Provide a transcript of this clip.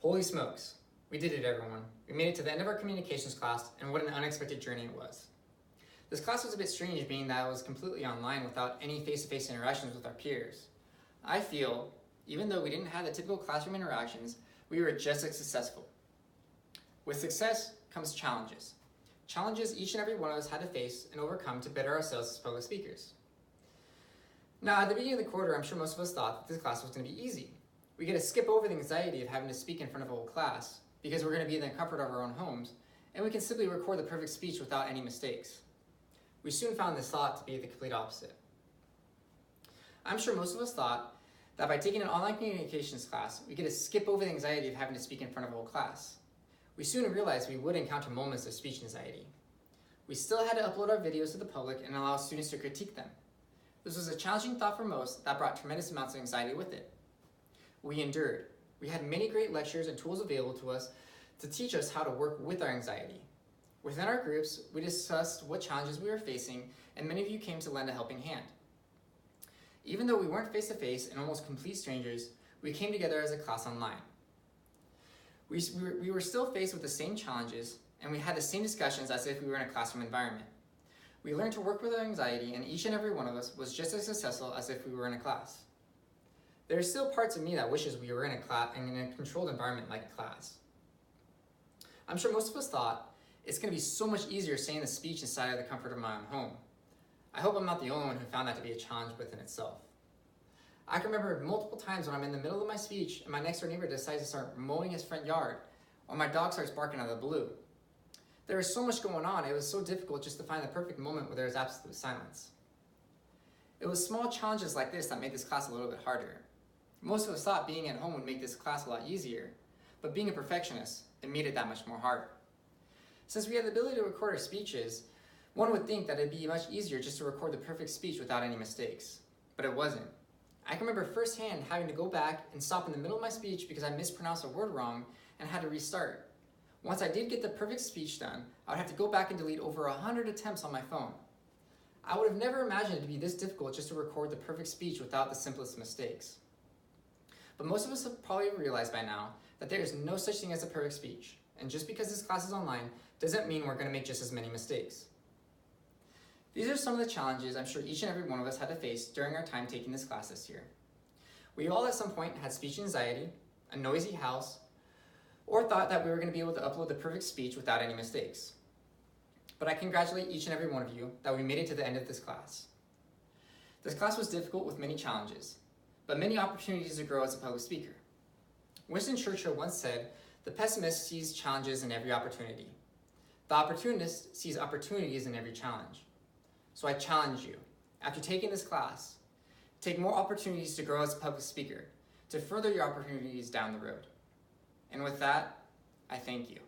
Holy smokes, we did it, everyone. We made it to the end of our communications class, and what an unexpected journey it was. This class was a bit strange, being that it was completely online without any face-to-face interactions with our peers. I feel, even though we didn't have the typical classroom interactions, we were just as successful. With success comes challenges. Challenges each and every one of us had to face and overcome to better ourselves as public speakers. Now, at the beginning of the quarter, I'm sure most of us thought that this class was going to be easy. We get to skip over the anxiety of having to speak in front of a whole class because we're going to be in the comfort of our own homes, and we can simply record the perfect speech without any mistakes. We soon found this thought to be the complete opposite. I'm sure most of us thought that by taking an online communications class, we get to skip over the anxiety of having to speak in front of a whole class. We soon realized we would encounter moments of speech anxiety. We still had to upload our videos to the public and allow students to critique them. This was a challenging thought for most that brought tremendous amounts of anxiety with it. We endured. We had many great lectures and tools available to us to teach us how to work with our anxiety. Within our groups, we discussed what challenges we were facing, and many of you came to lend a helping hand. Even though we weren't face-to-face and almost complete strangers, we came together as a class online. We were still faced with the same challenges, and we had the same discussions as if we were in a classroom environment. We learned to work with our anxiety, and each and every one of us was just as successful as if we were in a class. There are still parts of me that wishes we were in a controlled environment like a class. I'm sure most of us thought it's going to be so much easier saying the speech inside of the comfort of my own home. I hope I'm not the only one who found that to be a challenge within itself. I can remember multiple times when I'm in the middle of my speech and my next door neighbor decides to start mowing his front yard, or my dog starts barking out of the blue. There was so much going on, it was so difficult just to find the perfect moment where there was absolute silence. It was small challenges like this that made this class a little bit harder. Most of us thought being at home would make this class a lot easier, but being a perfectionist, it made it that much more harder. Since we had the ability to record our speeches, one would think that it'd be much easier just to record the perfect speech without any mistakes, but it wasn't. I can remember firsthand having to go back and stop in the middle of my speech because I mispronounced a word wrong and had to restart. Once I did get the perfect speech done, I would have to go back and delete over 100 attempts on my phone. I would have never imagined it to be this difficult just to record the perfect speech without the simplest mistakes. But most of us have probably realized by now that there is no such thing as a perfect speech, and just because this class is online doesn't mean we're going to make just as many mistakes. These are some of the challenges I'm sure each and every one of us had to face during our time taking this class this year. We all at some point had speech anxiety, a noisy house, or thought that we were going to be able to upload the perfect speech without any mistakes. But I congratulate each and every one of you that we made it to the end of this class. This class was difficult with many challenges, but many opportunities to grow as a public speaker. Winston Churchill once said, "The pessimist sees challenges in every opportunity. The opportunist sees opportunities in every challenge." So I challenge you, after taking this class, take more opportunities to grow as a public speaker, to further your opportunities down the road. And with that, I thank you.